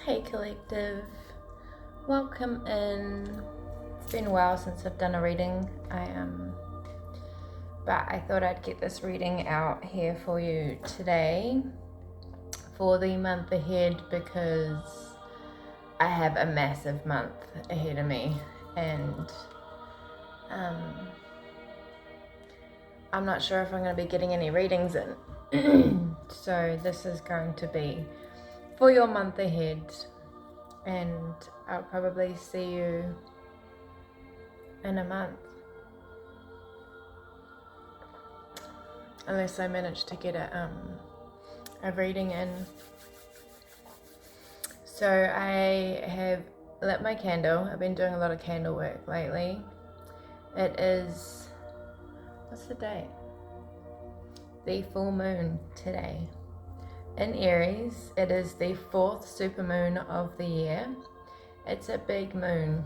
Hey collective, welcome in. It's been a while since I've done a reading, but I thought I'd get this reading out here for you today for the month ahead because I have a massive month ahead of me and I'm not sure if I'm going to be getting any readings in. So this is going to be for your month ahead, and I'll probably see you in a month unless I manage to get a reading in. So I have lit my candle. I've been doing a lot of candle work lately. It is, what's the date? The full moon today. In Aries, it is the 4th supermoon of the year. It's a big moon.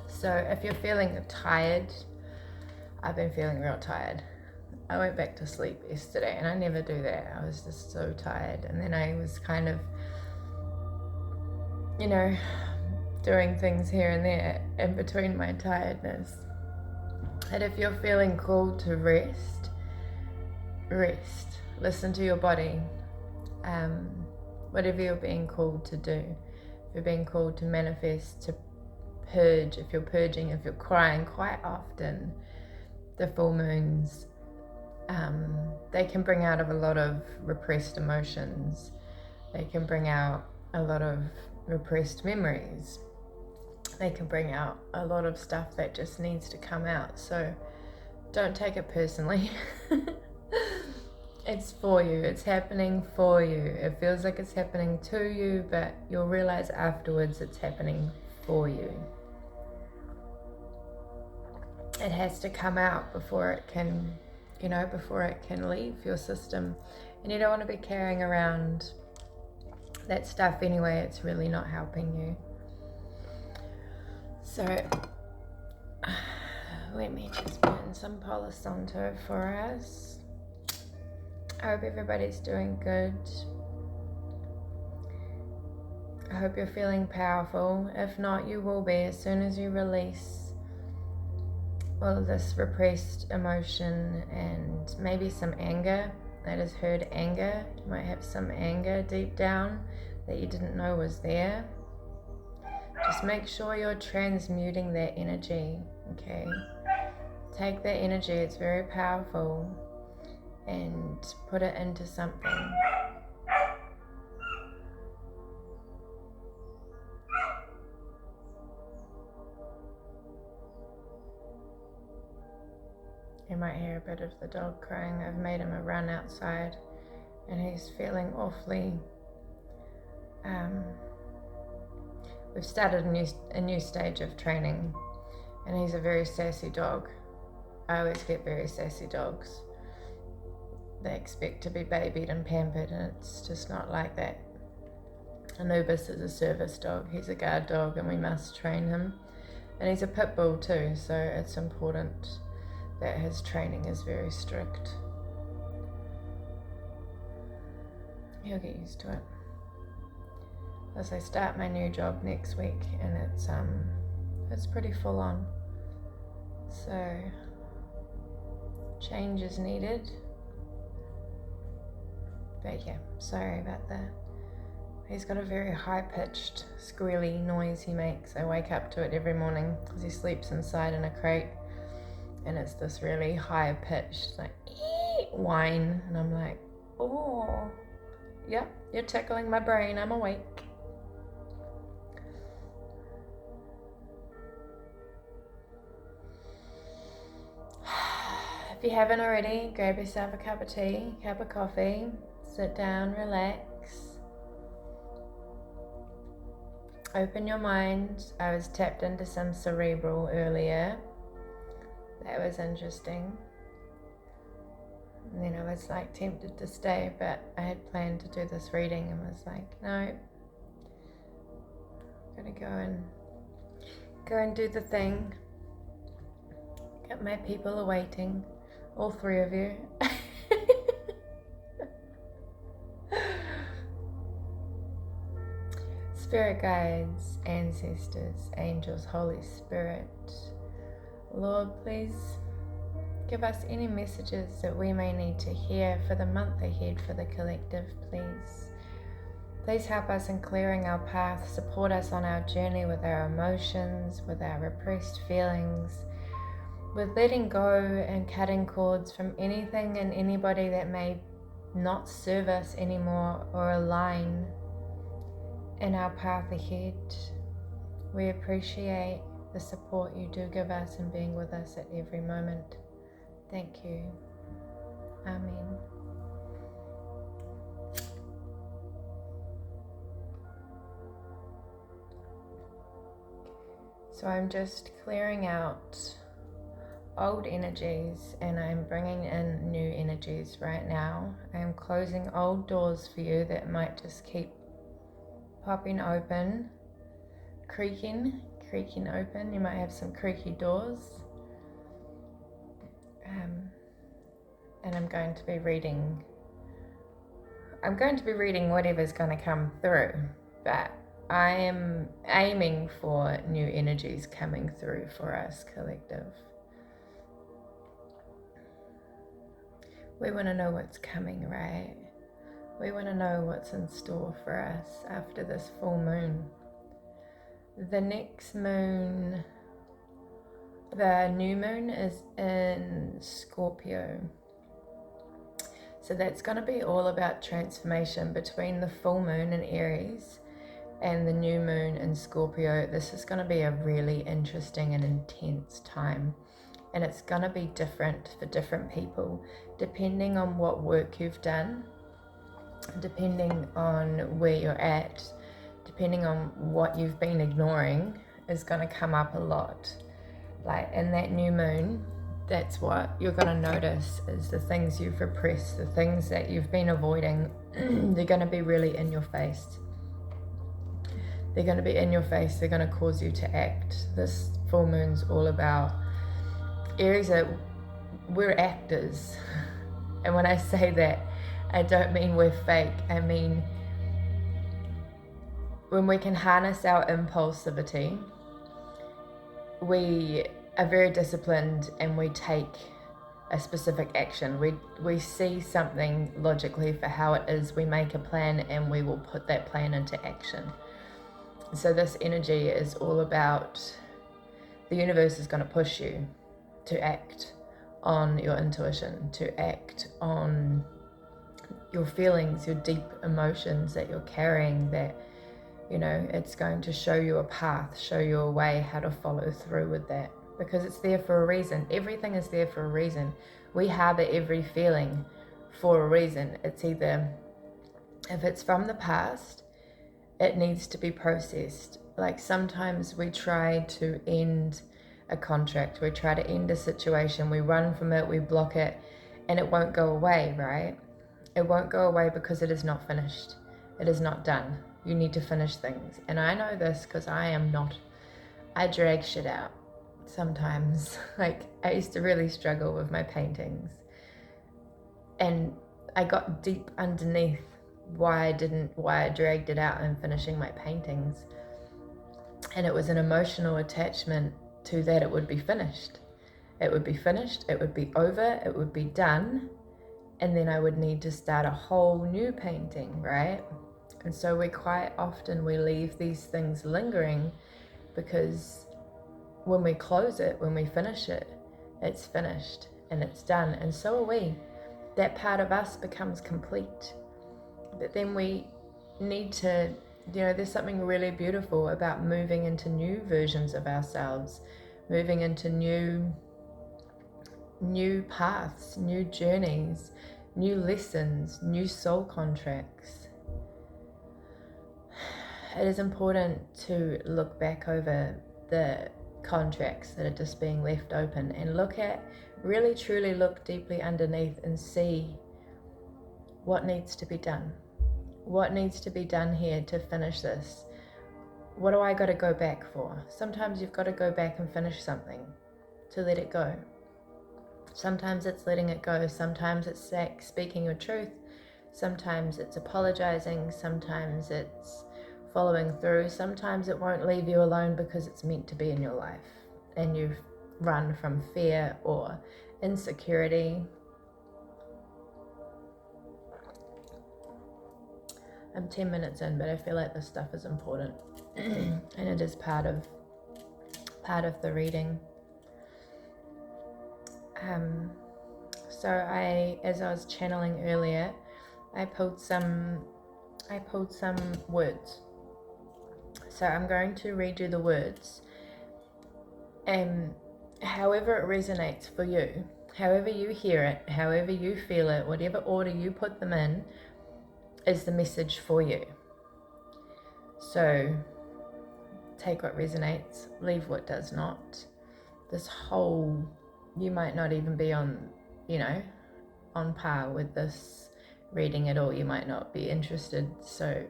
So if you're feeling tired, I've been feeling real tired. I went back to sleep yesterday and I never do that. I was just so tired. And then I was kind of, doing things here and there in between my tiredness. And if you're feeling called to rest. Listen to your body. Whatever you're being called to do. If you're being called to manifest, to purge, if you're purging, if you're crying, quite often the full moons, they can bring out of a lot of repressed emotions. They can bring out a lot of repressed memories. They can bring out a lot of stuff that just needs to come out. So don't take it personally. It's for you. It's happening for you. It feels like it's happening to you, but you'll realize afterwards it's happening for you. It has to come out before it can, leave your system. And you don't want to be carrying around that stuff anyway. It's really not helping you. So let me just burn some Palo Santo for us. I hope everybody's doing good. I hope you're feeling powerful. If not, you will be as soon as you release all of this repressed emotion and maybe some anger. I just heard anger. You might have some anger deep down that you didn't know was there. Just make sure you're transmuting that energy, okay? Take that energy, it's very powerful, and put it into something. You might hear a bit of the dog crying. I've made him a run outside and he's feeling awfully we've started a new stage of training and he's a very sassy dog. I always get very sassy dogs. They expect to be babied and pampered, and it's just not like that. Anubis is a service dog. He's a guard dog and we must train him. And he's a pit bull too, so it's important that his training is very strict. He'll get used to it. As I start my new job next week, and it's pretty full on. So change is needed. But yeah, sorry about that. He's got a very high-pitched, squealy noise he makes. I wake up to it every morning because he sleeps inside in a crate. And it's this really high-pitched, like, whine. And I'm like, oh, yep, you're tickling my brain. I'm awake. If you haven't already, grab yourself a cup of tea, cup of coffee, sit down, relax. Open your mind. I was tapped into some cerebral earlier. That was interesting. And then I was like tempted to stay, but I had planned to do this reading and was like, no, gotta go and do the thing. Got my people awaiting, all 3 of you. Spirit guides, ancestors, angels, Holy Spirit, Lord, please give us any messages that we may need to hear for the month ahead for the collective, please. Please help us in clearing our path, support us on our journey with our emotions, with our repressed feelings, with letting go and cutting cords from anything and anybody that may not serve us anymore or align in our path ahead. We appreciate the support you do give us and being with us at every moment. Thank you. Amen. So I'm just clearing out old energies and I'm bringing in new energies right now. I'm closing old doors for you that might just keep popping open, creaking open. You might have some creaky doors. And I'm going to be reading whatever's going to come through, but I am aiming for new energies coming through for us, collective. We want to know what's coming, right? We want to know what's in store for us after this full moon. The next moon, the new moon, is in Scorpio. So that's going to be all about transformation between the full moon in Aries and the new moon in Scorpio. This is going to be a really interesting and intense time. And it's going to be different for different people, depending on what work you've done, depending on where you're at, depending on what you've been ignoring, is going to come up a lot. Like in that new moon, that's what you're going to notice is the things you've repressed, the things that you've been avoiding. They're going to be really in your face. They're going to be in your face. They're going to cause you to act. This full moon's all about Aries. We're actors. And when I say that, I don't mean we're fake. I mean, when we can harness our impulsivity, we are very disciplined and we take a specific action. We see something logically for how it is, we make a plan and we will put that plan into action. So this energy is all about, the universe is going to push you to act on your intuition, to act on your feelings, your deep emotions that you're carrying, that, you know, it's going to show you a path, show you a way how to follow through with that, because it's there for a reason. Everything is there for a reason. We harbor every feeling for a reason. It's either, if it's from the past, it needs to be processed. Like sometimes we try to end a contract, we try to end a situation, we run from it, we block it, and it won't go away, right? It won't go away because it is not finished. It is not done. You need to finish things. And I know this because I drag shit out sometimes. Like I used to really struggle with my paintings. And I got deep underneath why I dragged it out in finishing my paintings. And it was an emotional attachment to that it would be finished. It would be finished, it would be over, it would be done, and then I would need to start a whole new painting, right? And so we leave these things lingering because when we close it, when we finish it, it's finished and it's done. And so are we. That part of us becomes complete. But then we need to, there's something really beautiful about moving into new versions of ourselves, moving into new paths, new journeys, new lessons, new soul contracts. It is important to look back over the contracts that are just being left open and really truly look deeply underneath and see what needs to be done. What needs to be done here to finish this? What do I got to go back for? Sometimes you've got to go back and finish something to let it go. Sometimes it's letting it go. Sometimes it's speaking your truth. Sometimes it's apologizing. Sometimes it's following through. Sometimes it won't leave you alone because it's meant to be in your life and you've run from fear or insecurity. I'm 10 minutes in, but I feel like this stuff is important and it is part of the reading. So as I was channeling earlier, I pulled some words. So I'm going to read you the words, and however it resonates for you, however you hear it, however you feel it, whatever order you put them in, is the message for you. So take what resonates, leave what does not. You might not even be on par with this reading at all. You might not be interested, so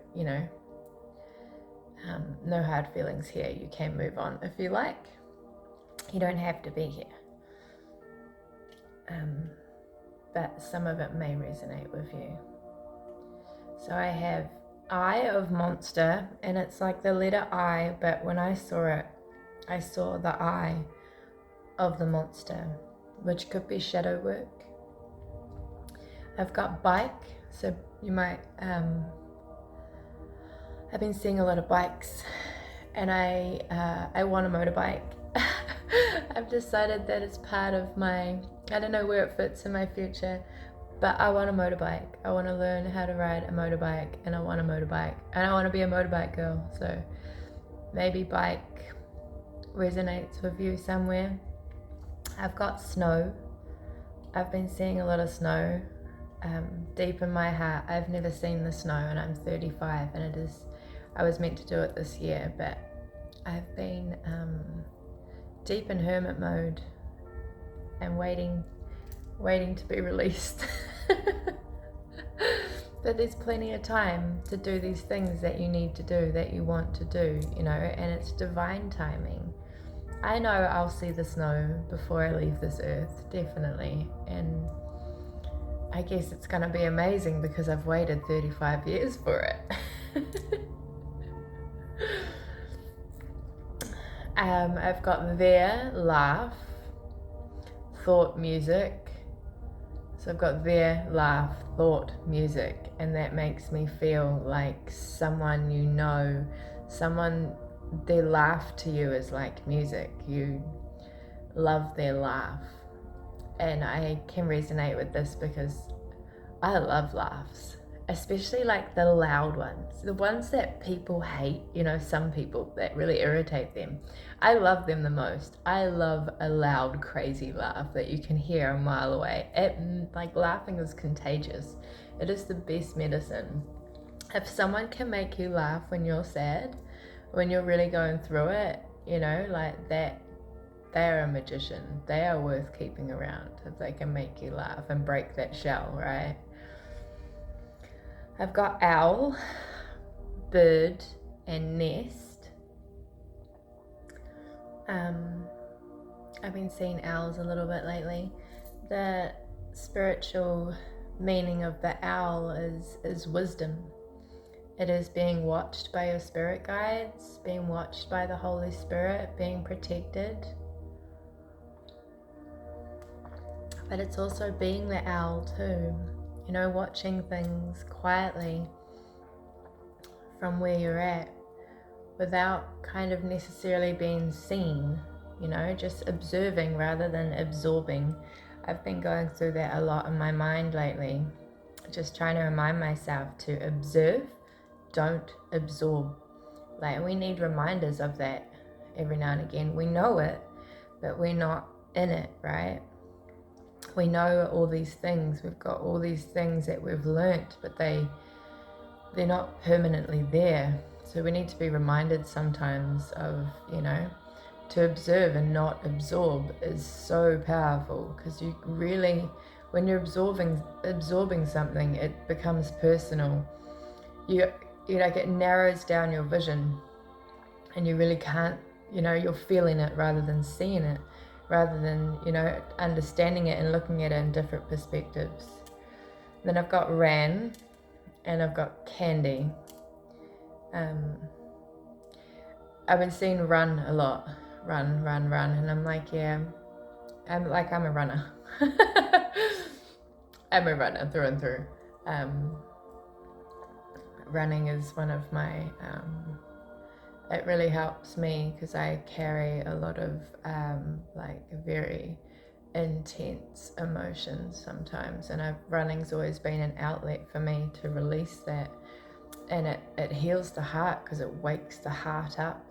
no hard feelings here. You can move on if you like. You don't have to be here, but some of it may resonate with you. So I have Eye of Monster, and it's like the letter I, but when I saw it, I saw the eye of the monster, which could be shadow work. I've got bike, so you might, I've been seeing a lot of bikes, and I want a motorbike. I've decided that it's part of I don't know where it fits in my future, but I want a motorbike. I want to learn how to ride a motorbike, and I want a motorbike, and I want to be a motorbike girl. So maybe bike resonates with you somewhere. I've got snow. I've been seeing a lot of snow deep in my heart. I've never seen the snow, and I'm 35, and I was meant to do it this year, but I've been deep in hermit mode and waiting to be released. But there's plenty of time to do these things that you need to do, that you want to do, and it's divine timing. I know I'll see the snow before I leave this earth, definitely, and I guess it's going to be amazing because I've waited 35 years for it. I've got their laugh, thought, music. So I've got their laugh, thought, music, and that makes me feel like someone their laugh to you is like music. You love their laugh. And I can resonate with this because I love laughs, especially like the loud ones, the ones that people hate, some people that really irritate them. I love them the most. I love a loud, crazy laugh that you can hear a mile away. Laughing is contagious. It is the best medicine. If someone can make you laugh when you're sad, when you're really going through it, like that, they are a magician. They are worth keeping around if they can make you laugh and break that shell, right? I've got owl, bird, and nest. I've been seeing owls a little bit lately. The spiritual meaning of the owl is wisdom. It is being watched by your spirit guides, being watched by the Holy Spirit, being protected. But it's also being the owl too, watching things quietly from where you're at without kind of necessarily being seen, just observing rather than absorbing. I've been going through that a lot in my mind lately, just trying to remind myself to observe, don't absorb. Like, we need reminders of that every now and again. We know it, but we're not in it, right? We know all these things. We've got all these things that we've learnt, but they're not permanently there. So we need to be reminded sometimes of, to observe and not absorb is so powerful, because you really, when you're absorbing something, it becomes personal. It narrows down your vision, and you really can't, you're feeling it rather than seeing it, rather than, understanding it and looking at it in different perspectives. Then I've got ran, and I've got candy. I've been seeing run a lot, run, and I'm like, yeah, I'm a runner. I'm a runner through and through. Running is one of my, it really helps me because I carry a lot of like very intense emotions sometimes, and running's always been an outlet for me to release that, and it heals the heart because it wakes the heart up.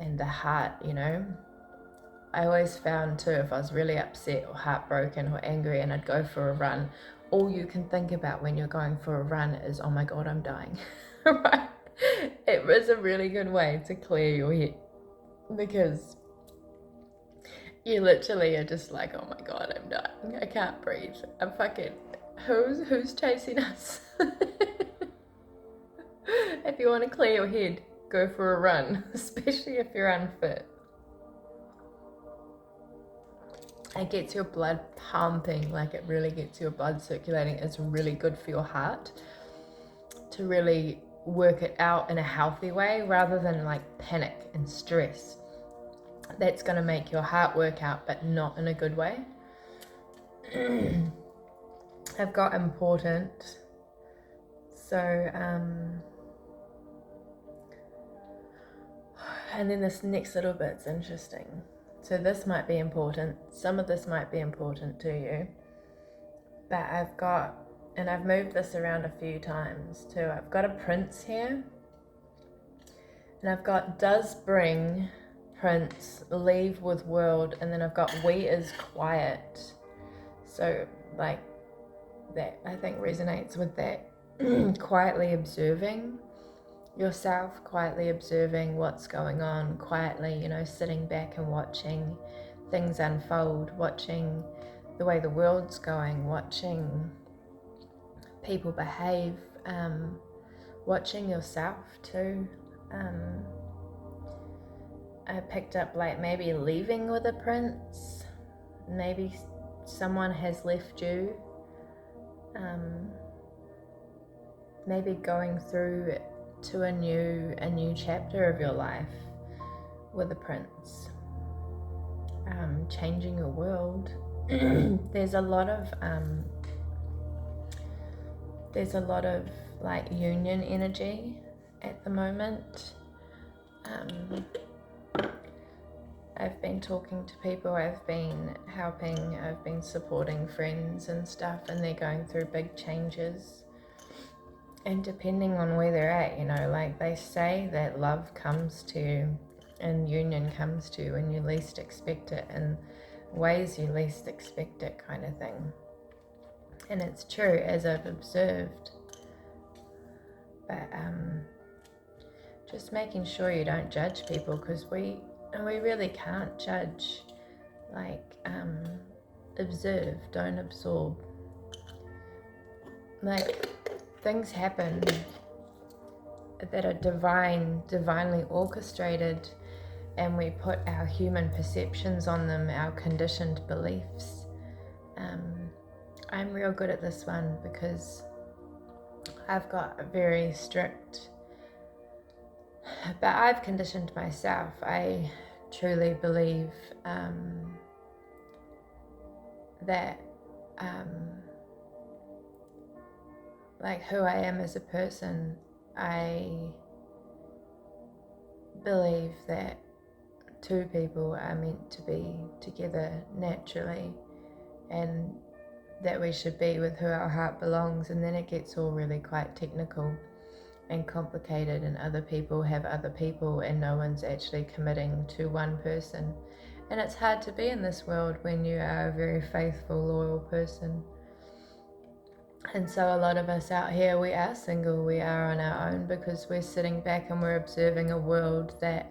And the heart, you know, I always found too, if I was really upset or heartbroken or angry and I'd go for a run, all you can think about when you're going for a run is, oh my God, I'm dying. Right? It was a really good way to clear your head, because you literally are just like, oh my God, I'm dying. I can't breathe. I'm fucking, who's chasing us? If you want to clear your head, go for a run, especially if you're unfit. It gets your blood pumping, like it really gets your blood circulating. It's really good for your heart to really work it out in a healthy way rather than like panic and stress. That's going to make your heart work out, but not in a good way. I've got important. So, and then this next little bit's interesting. So this might be important. Some of this might be important to you. But I've got, and I've moved this around a few times too. I've got a prince here. And I've got does bring prince, leave with world. And then I've got we is quiet. So like that, I think resonates with that. Quietly observing yourself, quietly observing what's going on, quietly, you know, sitting back and watching things unfold, watching the way the world's going, watching people behave, watching yourself too. I picked up like maybe leaving with a prince, maybe someone has left you, maybe going through to a new chapter of your life with a prince, changing your world. There's a lot of like union energy at the moment. I've been talking to people, I've been helping, I've been supporting friends and stuff, and they're going through big changes. And depending on where they're at, you know, like they say that love comes to you and union comes to you when you least expect it, in ways you least expect it, kind of thing. And it's true, as I've observed. But just making sure you don't judge people, because we really can't judge. Like, observe, don't absorb. Like, things happen that are divinely orchestrated, and we put our human perceptions on them, our conditioned beliefs. I'm real good at this one because I've got a very strict, but I've conditioned myself. I truly believe that like who I am as a person, I believe that two people are meant to be together naturally, and that we should be with who our heart belongs. And then it gets all really quite technical and complicated, and other people have other people, and no one's actually committing to one person. And it's hard to be in this world when you are a very faithful, loyal person. And so a lot of us out here, we are single, we are on our own, because we're sitting back and we're observing a world that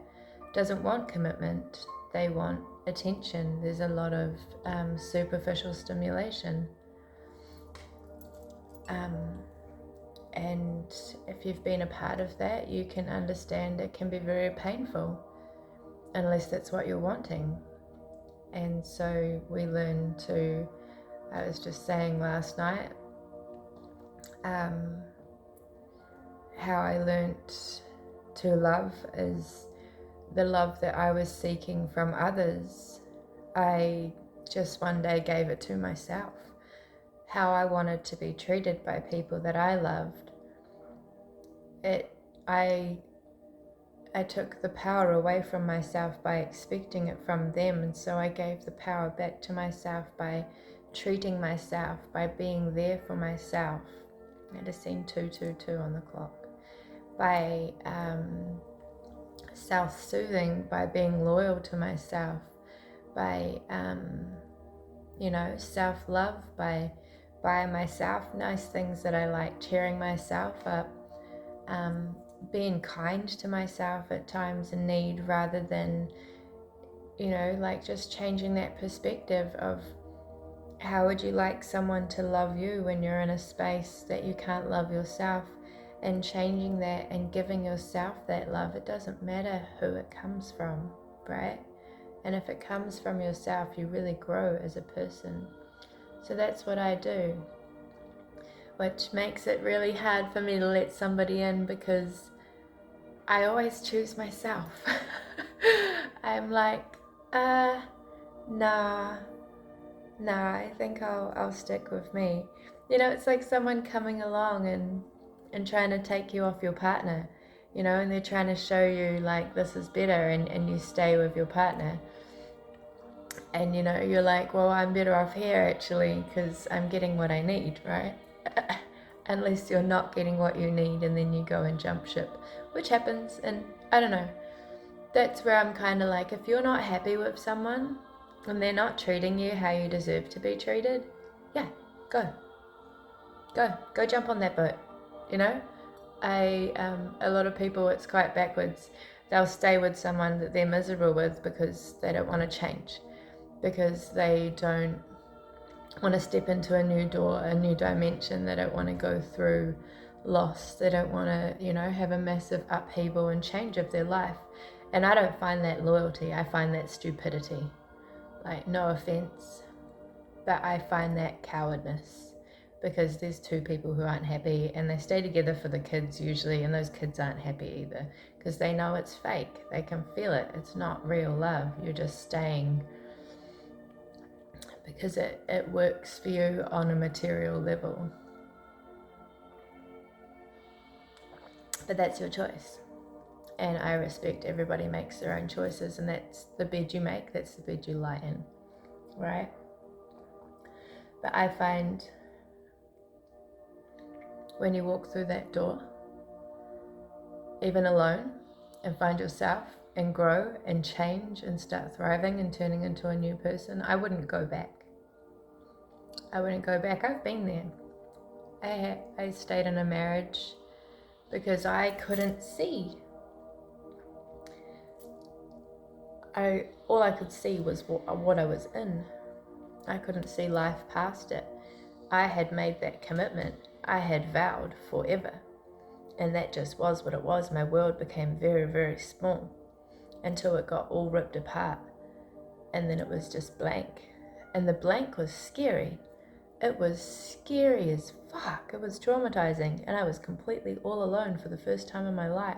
doesn't want commitment. They want attention. There's a lot of superficial stimulation. And if you've been a part of that, you can understand it can be very painful, unless that's what you're wanting. And so we learn to, I was just saying last night, how I learnt to love is the love that I was seeking from others. I just one day gave it to myself. How I wanted to be treated by people that I loved. I took the power away from myself by expecting it from them, and so I gave the power back to myself by treating myself, by being there for myself. I just seen 222 on the clock. By self-soothing, by being loyal to myself, by self-love, by buying myself nice things that I like, cheering myself up, being kind to myself at times in need, rather than, just changing that perspective of how would you like someone to love you when you're in a space that you can't love yourself, and changing that and giving yourself that love. It doesn't matter who it comes from, right? And if it comes from yourself, you really grow as a person. So that's what I do, which makes it really hard for me to let somebody in, because I always choose myself. I'm like, nah, I think I'll stick with me. It's like someone coming along and trying to take you off your partner, and they're trying to show you like this is better, and you stay with your partner. And you're like, well, I'm better off here actually, because I'm getting what I need, right? Unless you're not getting what you need, and then you go and jump ship, which happens. And I don't know, that's where I'm kind of like, if you're not happy with someone and they're not treating you how you deserve to be treated, yeah, go jump on that boat. A lot of people, it's quite backwards. They'll stay with someone that they're miserable with because they don't want to change, because they don't want to step into a new door, a new dimension. They don't want to go through loss. They don't want to, have a massive upheaval and change of their life. And I don't find that loyalty. I find that stupidity. Like, no offense, but I find that cowardness, because there's two people who aren't happy, and they stay together for the kids usually, and those kids aren't happy either, because they know it's fake. They can feel it. It's not real love. You're just staying because it works for you on a material level. But that's your choice. And I respect everybody makes their own choices, and that's the bed you make, that's the bed you lie in, right? But I find when you walk through that door, even alone, and find yourself and grow and change and start thriving and turning into a new person, I wouldn't go back. I've been there. I stayed in a marriage because I couldn't see. All I could see was what I was in. I couldn't see life past it. I had made that commitment. I had vowed forever. And that just was what it was. My world became very, very small until it got all ripped apart. And then it was just blank. And the blank was scary. It was scary as fuck. It was traumatizing. And I was completely all alone for the first time in my life.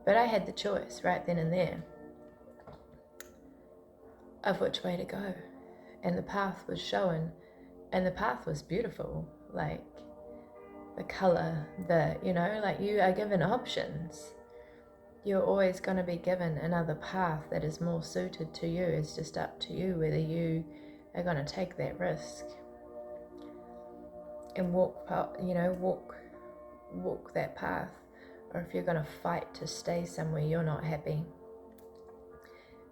But I had the choice right then and there of which way to go. And the path was shown. And the path was beautiful. Like, the color, you are given options. You're always going to be given another path that is more suited to you. It's just up to you whether you are going to take that risk and walk that path, or if you're going to fight to stay somewhere you're not happy.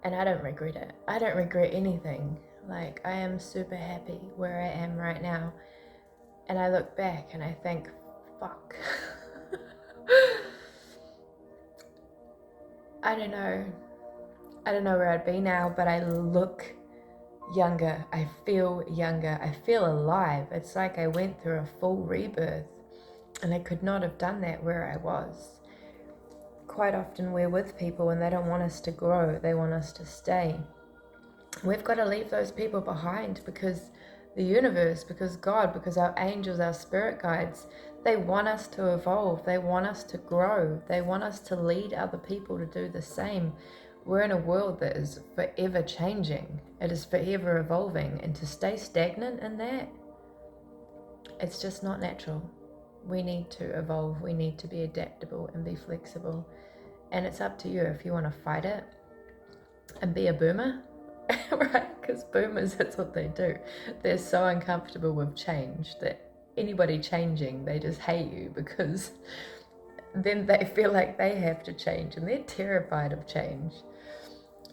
And I don't regret it. I don't regret anything. Like, I am super happy where I am right now. And I look back and I think, fuck. I don't know where I'd be now, but I look younger. I feel younger. I feel alive. It's like I went through a full rebirth, and I could not have done that where I was. Quite often we're with people and they don't want us to grow. They want us to stay. We've got to leave those people behind because the universe, because God, because our angels, our spirit guides, they want us to evolve. They want us to grow. They want us to lead other people to do the same. We're in a world that is forever changing. It is forever evolving. And to stay stagnant in that, it's just not natural. We need to evolve. We need to be adaptable and be flexible. And it's up to you if you want to fight it and be a boomer, right? Because boomers, that's what they do. They're so uncomfortable with change that anybody changing, they just hate you, because then they feel like they have to change and they're terrified of change.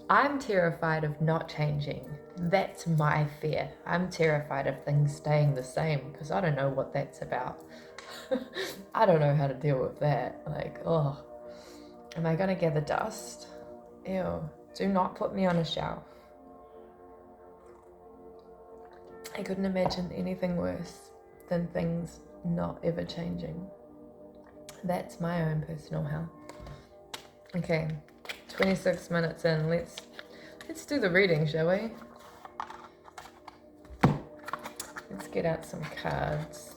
I'm terrified of not changing. That's my fear. I'm terrified of things staying the same because I don't know what that's about. I don't know how to deal with that. Like, oh, am I going to gather dust? Ew. Do not put me on a shelf. I couldn't imagine anything worse than things not ever changing. That's my own personal hell. Okay, 26 minutes in. Let's do the reading, shall we? Let's get out some cards.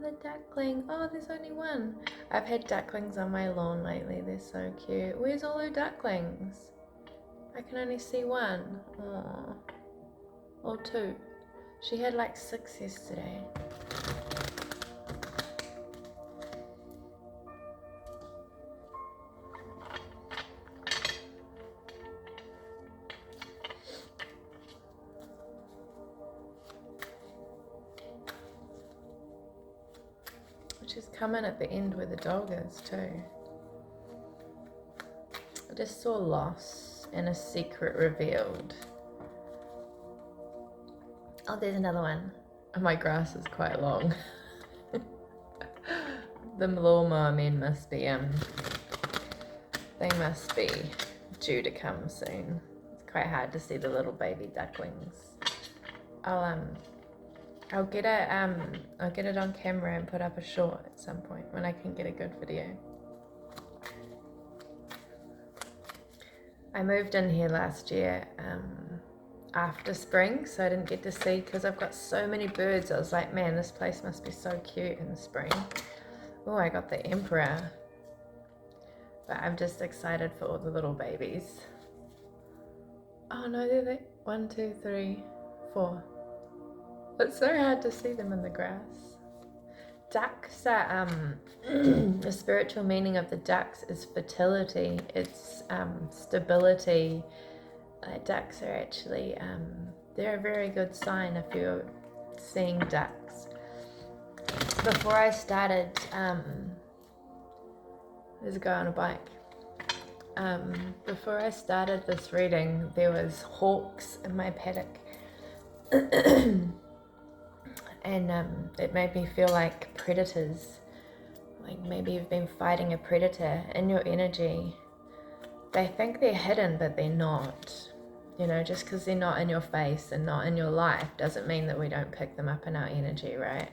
The duckling. Oh, there's only one. I've had ducklings on my lawn lately. They're so cute. Where's all the ducklings? I can only see one. Oh. Or two. She had like 6 yesterday. She's coming at the end where the dog is too. I just saw loss and a secret revealed. Oh, there's another one. My grass is quite long. The lawnmower men must be they must be due to come soon. It's quite hard to see the little baby ducklings. I'll get it on camera and put up a short at some point when I can get a good video. I moved in here last year after spring, so I didn't get to see, because I've got so many birds. I was like, man, this place must be so cute in the spring. Oh, I got the emperor. But I'm just excited for all the little babies. Oh no, they're they. 1, 2, 3, 4. It's so hard to see them in the grass. Ducks are, the spiritual meaning of the ducks is fertility. It's stability. Ducks are actually, they're a very good sign if you're seeing ducks. Before I started, there's a guy on a bike. Before I started this reading, there was hawks in my paddock. And it made me feel like predators. Like maybe you've been fighting a predator in your energy. They think they're hidden, but they're not. You know, just because they're not in your face and not in your life doesn't mean that we don't pick them up in our energy, right?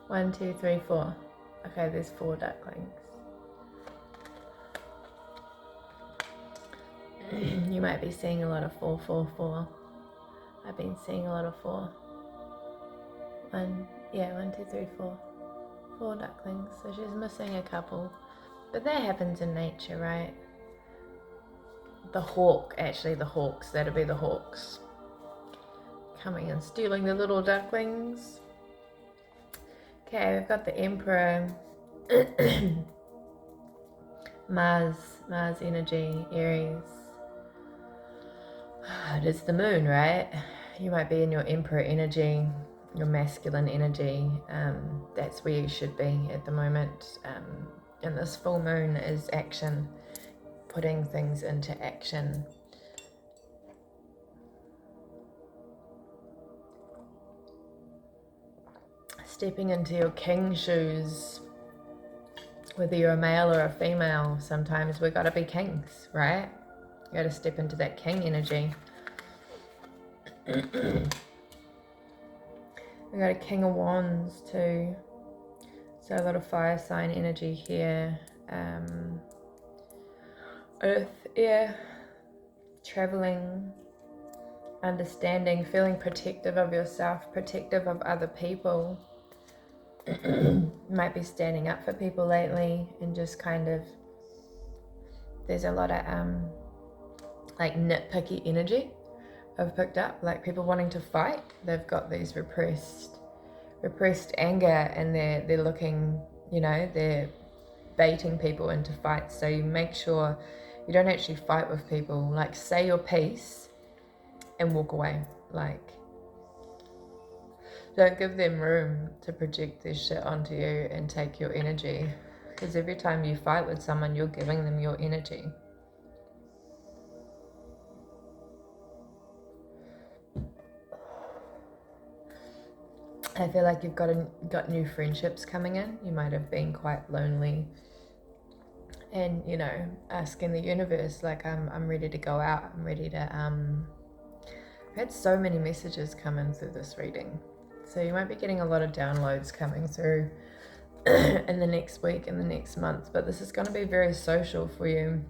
1, 2, 3, 4. Okay, there's 4 ducklings. You might be seeing a lot of 4, 4, 4. I've been seeing a lot of 4. 1, 2, 3, 4. 4 ducklings. So she's missing a couple. But that happens in nature, right? The hawks, that'll be the hawks. Coming and stealing the little ducklings. Okay, we've got the Emperor. Mars energy, Aries. It is the moon, right? You might be in your Emperor energy, your masculine energy. That's where you should be at the moment. And this full moon is action, putting things into action. Stepping into your king shoes. Whether you're a male or a female, sometimes we gotta be kings, right? You gotta step into that king energy. We got a King of Wands too. So a lot of fire sign energy here. Earth, air, traveling, understanding, feeling protective of yourself, protective of other people. Might be standing up for people lately, and just kind of, there's a lot of like nitpicky energy I've picked up, like people wanting to fight. They've got these repressed anger, and they're looking, you know, they're baiting people into fights. So you make sure you don't actually fight with people. Like, say your piece and walk away. Like, don't give them room to project their shit onto you and take your energy, because every time you fight with someone, you're giving them your energy. I feel like you've got new friendships coming in. You might have been quite lonely, and, you know, asking the universe, like, I'm ready to go out. I'm ready to I've had so many messages come in through this reading. So you might be getting a lot of downloads coming through in the next week, in the next month. But this is going to be very social for you.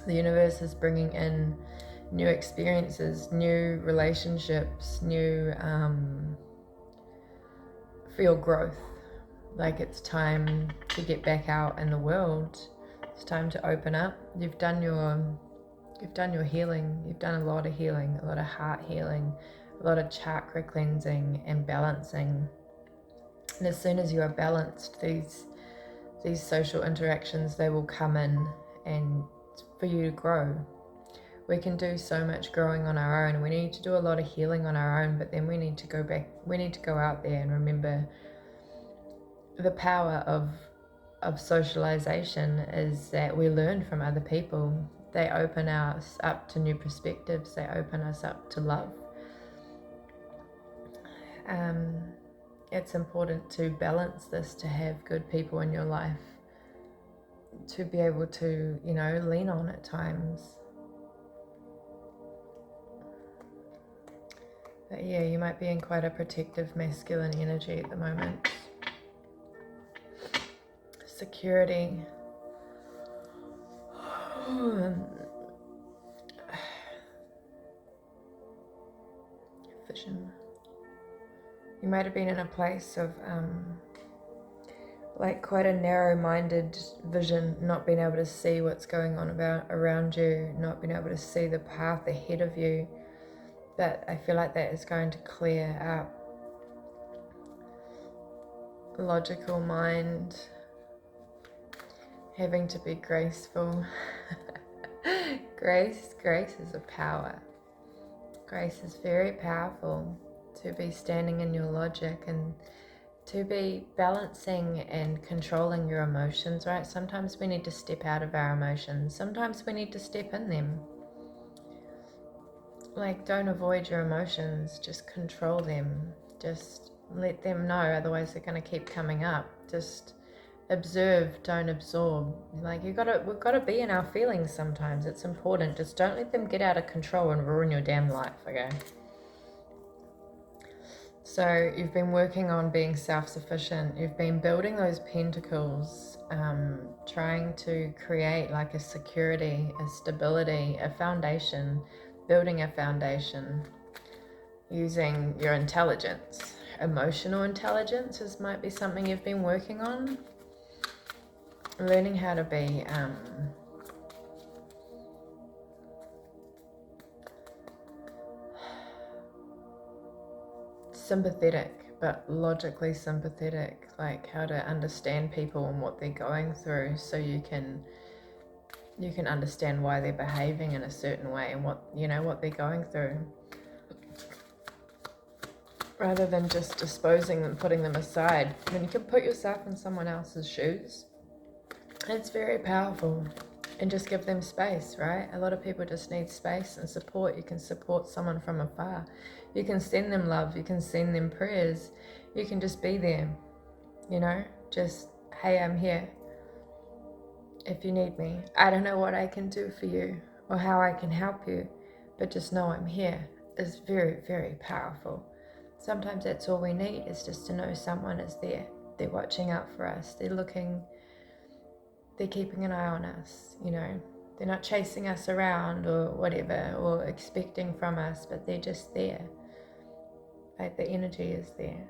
The universe is bringing in new experiences, new relationships, new for your growth. Like, it's time to get back out in the world. It's time to open up. You've done your healing. You've done a lot of healing, a lot of heart healing, a lot of chakra cleansing and balancing. And as soon as you are balanced, these social interactions, they will come in, and for you to grow. We can do so much growing on our own. We need to do a lot of healing on our own, but then we need to go back. We need to go out there and remember the power of socialization is that we learn from other people. They open us up to new perspectives. They open us up to love. It's important to balance this, to have good people in your life, to be able to, you know, lean on at times. But yeah, you might be in quite a protective masculine energy at the moment. Security. Vision. You might have been in a place of like quite a narrow-minded vision, not being able to see what's going on around you, not being able to see the path ahead of you. But I feel like that is going to clear up. Logical mind, having to be graceful. Grace is a power. Grace is very powerful, to be standing in your logic and to be balancing and controlling your emotions, right? Sometimes we need to step out of our emotions. Sometimes we need to step in them. Like, don't avoid your emotions, just control them. Just let them know, otherwise they're going to keep coming up. Just observe, don't absorb. Like, we've got to be in our feelings sometimes. It's important. Just don't let them get out of control and ruin your damn life, okay? So you've been working on being self-sufficient. You've been building those pentacles, trying to create like a security, a stability, a foundation, building a foundation using your intelligence. Emotional intelligence might be something you've been working on. Learning how to be sympathetic, but logically sympathetic, like how to understand people and what they're going through, so you can understand why they're behaving in a certain way and what, you know, what they're going through, rather than just disposing them, putting them aside. When you can put yourself in someone else's shoes, it's very powerful. And just give them space, right? A lot of people just need space and support. You can support someone from afar. You can send them love. You can send them prayers. You can just be there, you know? Just, hey, I'm here. If you need me. I don't know what I can do for you or how I can help you, but just know I'm here is very, very powerful. Sometimes that's all we need, is just to know someone is there. They're watching out for us. They're keeping an eye on us, you know. They're not chasing us around or whatever, or expecting from us, but they're just there. Like, the energy is there.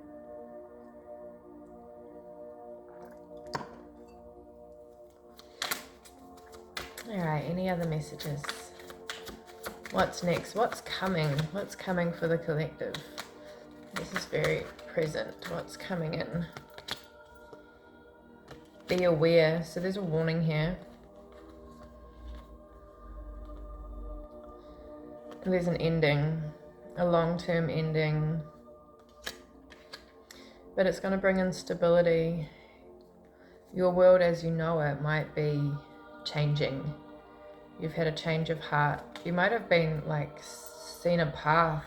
Alright, any other messages? What's next? What's coming? What's coming for the collective? This is very present. What's coming in? Be aware. So there's a warning here. There's an ending, a long-term ending, but it's going to bring in stability. Your world as you know it might be changing. You've had a change of heart. You might have been like seen a path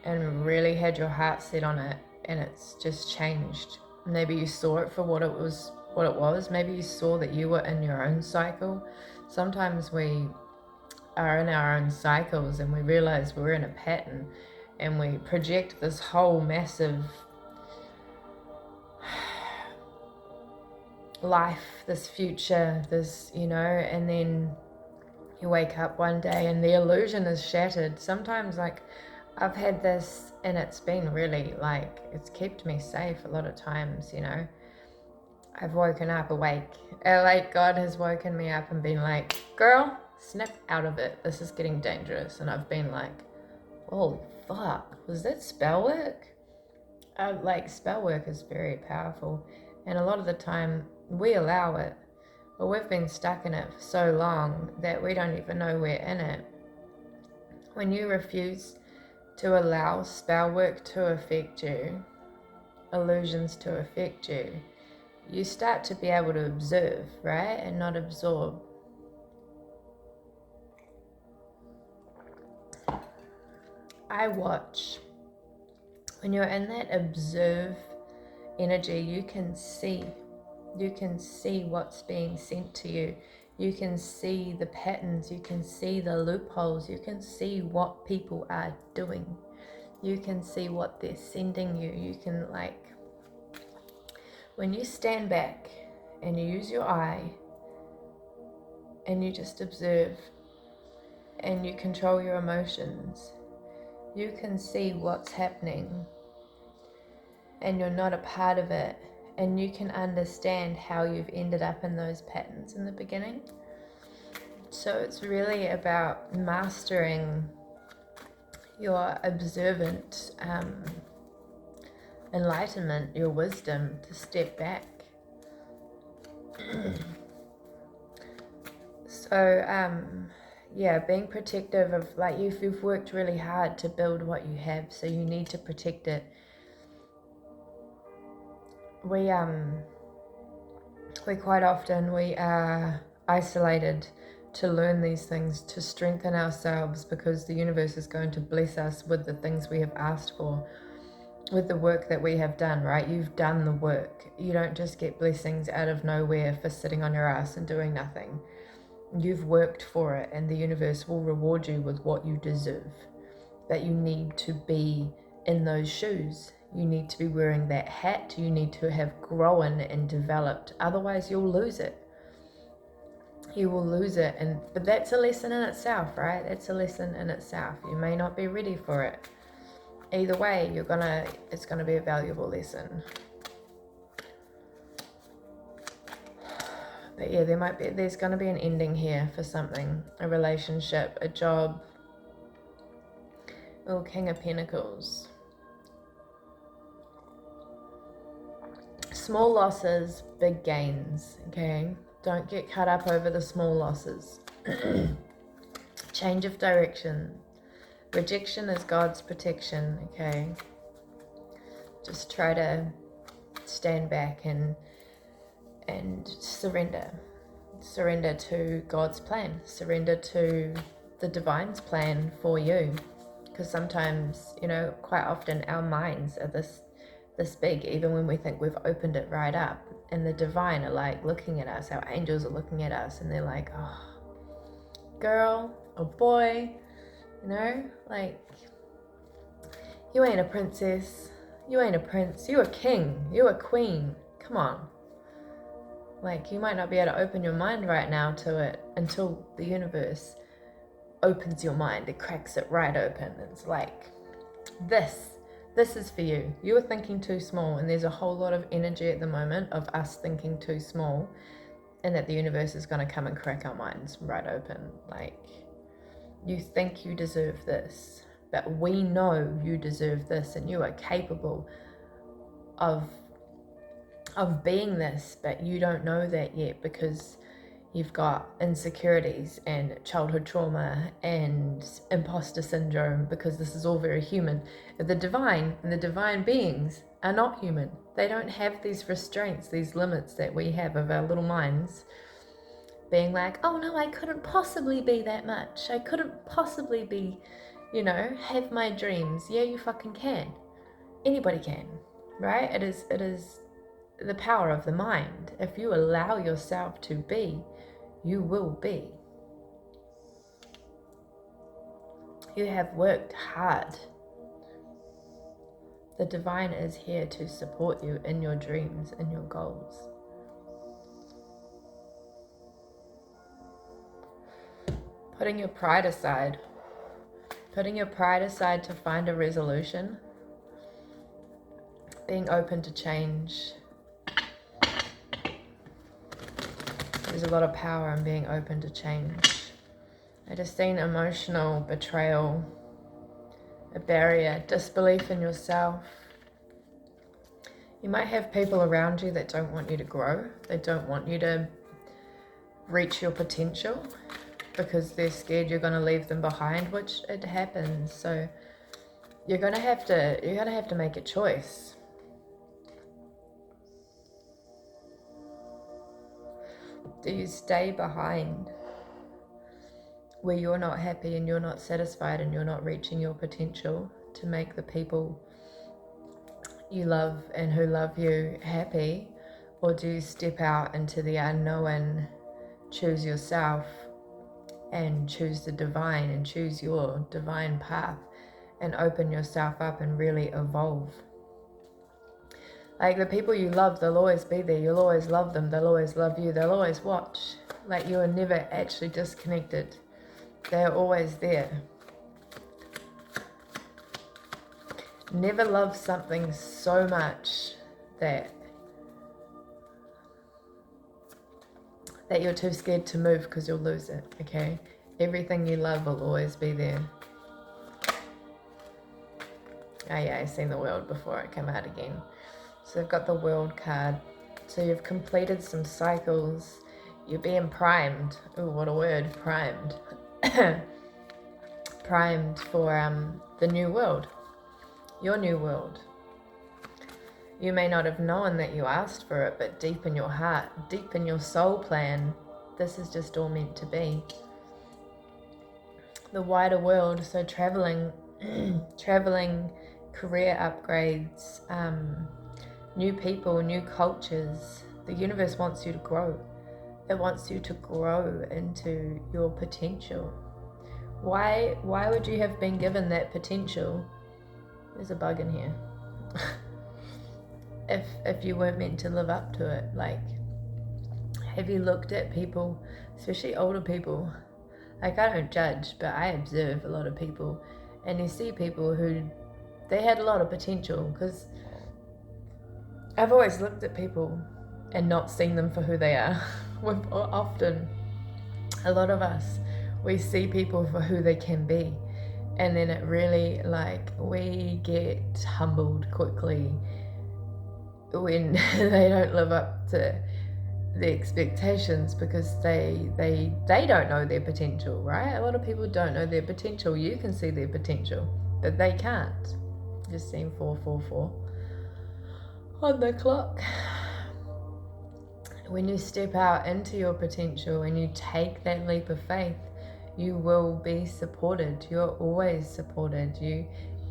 and really had your heart set on it, and it's just changed. Maybe you saw it for what it was. Maybe you saw that you were in your own cycle. Sometimes we are in our own cycles and we realize we're in a pattern, and we project this whole massive life, this future, this, you know, and then you wake up one day and the illusion is shattered. Sometimes, like, I've had this and it's been really, like, it's kept me safe a lot of times, you know. I've woken up awake, like God has woken me up and been like, girl, snap out of it, this is getting dangerous. And I've been like, holy fuck, was that spell work? Like, spell work is very powerful, and a lot of the time we allow it, but we've been stuck in it for so long that we don't even know we're in it. When you refuse to allow spell work to affect you, illusions to affect you, you start to be able to observe, right, and not absorb. I watch. When you're in that observe energy, you can see what's being sent to you. You can see the patterns, you can see the loopholes, you can see what people are doing, you can see what they're sending you. You can, like, when you stand back and you use your eye and you just observe and you control your emotions, you can see what's happening and you're not a part of it, and you can understand how you've ended up in those patterns in the beginning. So it's really about mastering your observant enlightenment, your wisdom to step back. So yeah, being protective of, like, you've worked really hard to build what you have, so you need to protect it. We quite often we are isolated to learn these things, to strengthen ourselves, because the universe is going to bless us with the things we have asked for, with the work that we have done, right? You've done the work. You don't just get blessings out of nowhere for sitting on your ass and doing nothing. You've worked for it, and the universe will reward you with what you deserve. That you need to be in those shoes. You need to be wearing that hat. You need to have grown and developed. Otherwise, you'll lose it. You will lose it. But that's a lesson in itself, right? That's a lesson in itself. You may not be ready for it. Either way, it's gonna be a valuable lesson. But yeah, there's gonna be an ending here for something, a relationship, a job. Oh, King of Pentacles. Small losses, big gains, okay? Don't get caught up over the small losses. Change of direction. Rejection is God's protection, okay? Just try to stand back and surrender. Surrender to God's plan. Surrender to the divine's plan for you. Because sometimes, you know, quite often our minds are this big, even when we think we've opened it right up, and the divine are like looking at us, our angels are looking at us, and they're like, oh, girl or boy, you know, like, you ain't a princess, you ain't a prince, you a king, you a queen, Come on. Like, you might not be able to open your mind right now to it until the universe opens your mind. It cracks it right open. It's like, this is for you. You were thinking too small, and there's a whole lot of energy at the moment of us thinking too small, and that the universe is going to come and crack our minds right open. Like, you think you deserve this, but we know you deserve this, and you are capable of being this, but you don't know that yet because you've got insecurities and childhood trauma and imposter syndrome, because this is all very human. The divine and the divine beings are not human. They don't have these restraints, these limits that we have of our little minds being like, oh no, I couldn't possibly be that much. I couldn't possibly be, have my dreams. Yeah, you fucking can. Anybody can, right? It is the power of the mind. If you allow yourself to be, you will be. You have worked hard. The divine is here to support you in your dreams and your goals. Putting your pride aside to find a resolution, being open to change. There's a lot of power in being open to change. I just seen emotional betrayal, a barrier, disbelief in yourself. You might have people around you that don't want you to grow. They don't want you to reach your potential because they're scared you're going to leave them behind, which it happens. So you're going to have to make a choice. Do you stay behind where you're not happy and you're not satisfied and you're not reaching your potential to make the people you love and who love you happy? Or do you step out into the unknown, choose yourself and choose the divine and choose your divine path and open yourself up and really evolve? Like, the people you love, they'll always be there. You'll always love them. They'll always love you. They'll always watch. Like, you are never actually disconnected. They're always there. Never love something so much that you're too scared to move because you'll lose it, okay? Everything you love will always be there. Oh yeah, I've seen the world before it came out again. So I've got the world card. So you've completed some cycles. You're being primed. Oh, what a word, primed. Primed for the new world. Your new world. You may not have known that you asked for it, but deep in your heart, deep in your soul plan, this is just all meant to be. The wider world, so traveling, career upgrades, new people, new cultures. The universe wants you to grow. It wants you to grow into your potential. Why would you have been given that potential? There's a bug in here. if you weren't meant to live up to it. Like, have you looked at people, especially older people? Like, I don't judge, but I observe a lot of people, and you see people who they had a lot of potential, because I've always looked at people and not seen them for who they are. Often, a lot of us, we see people for who they can be, and then it really, like, we get humbled quickly when they don't live up to the expectations, because they don't know their potential, right? A lot of people don't know their potential. You can see their potential, but they can't. Just seen 444 on the clock. When you step out into your potential and you take that leap of faith, you will be supported. You're always supported.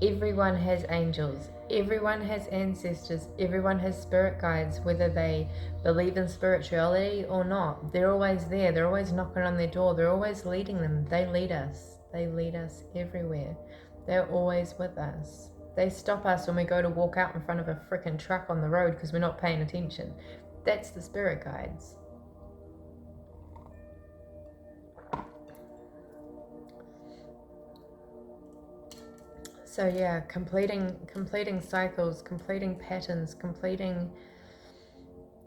Everyone has angels, everyone has ancestors, everyone has spirit guides, whether they believe in spirituality or not. They're always there. They're always knocking on their door. They're always leading them. They lead us. They lead us everywhere. They're always with us. They stop us when we go to walk out in front of a freaking truck on the road because we're not paying attention. That's the spirit guides. So yeah, completing cycles, completing patterns, completing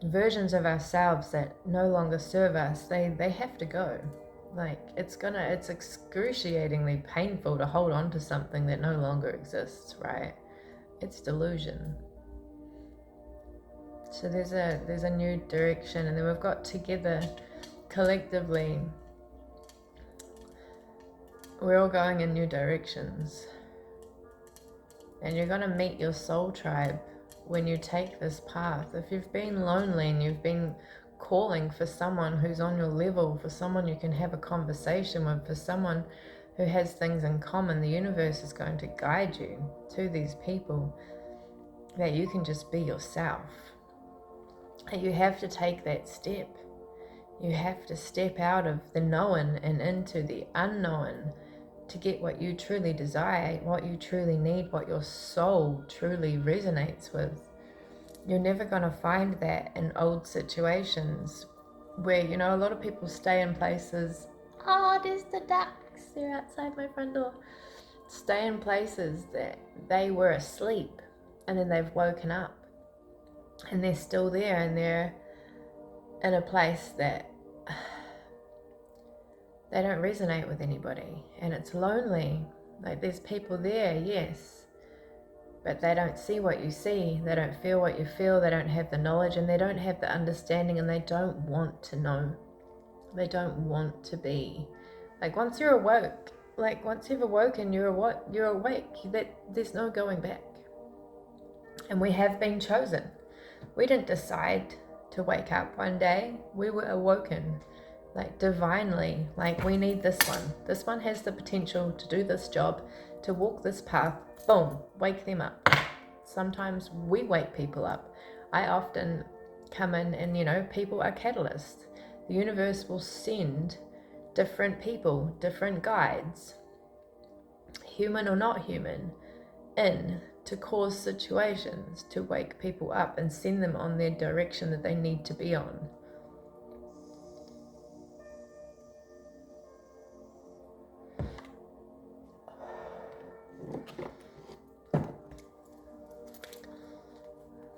versions of ourselves that no longer serve us, they have to go. Like, it's excruciatingly painful to hold on to something that no longer exists, right? It's delusion. So there's a new direction, and then we've got together collectively, we're all going in new directions. And you're going to meet your soul tribe when you take this path. If you've been lonely and you've been calling for someone who's on your level, for someone you can have a conversation with, for someone who has things in common, the universe is going to guide you to these people that you can just be yourself. And you have to take that step. You have to step out of the known and into the unknown to get what you truly desire, what you truly need, what your soul truly resonates with. You're never going to find that in old situations where, you know, a lot of people stay in places. Oh, there's the ducks. They're outside my front door. Stay in places that they were asleep and then they've woken up and they're still there, and they're in a place that they don't resonate with anybody, and it's lonely. Like, there's people there, yes, but they don't see what you see, they don't feel what you feel, they don't have the knowledge, and they don't have the understanding, and they don't want to know. They don't want to be. Like, once you're awoke, once you've awoken, you're awake. There's no going back. And we have been chosen. We didn't decide to wake up one day. We were awoken, like, divinely. Like, we need this one. This one has the potential to do this job, to walk this path. Boom, wake them up. Sometimes we wake people up. I often come in and, you know, people are catalysts. The universe will send different people, different guides, human or not human, in to cause situations, to wake people up and send them on their direction that they need to be on.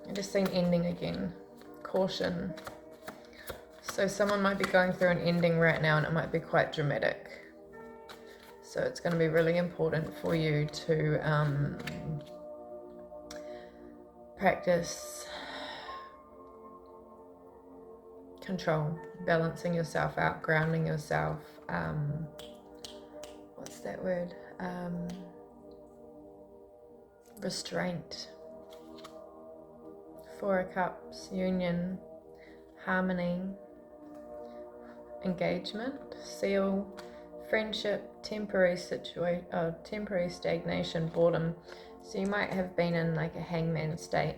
I just seen ending again. Caution. So someone might be going through an ending right now, and it might be quite dramatic. So it's going to be really important for you to practice control, balancing yourself out, grounding yourself. What's that word? Restraint. Four of Cups, union, harmony, engagement, seal, friendship, temporary stagnation, boredom. So you might have been in like a hangman state.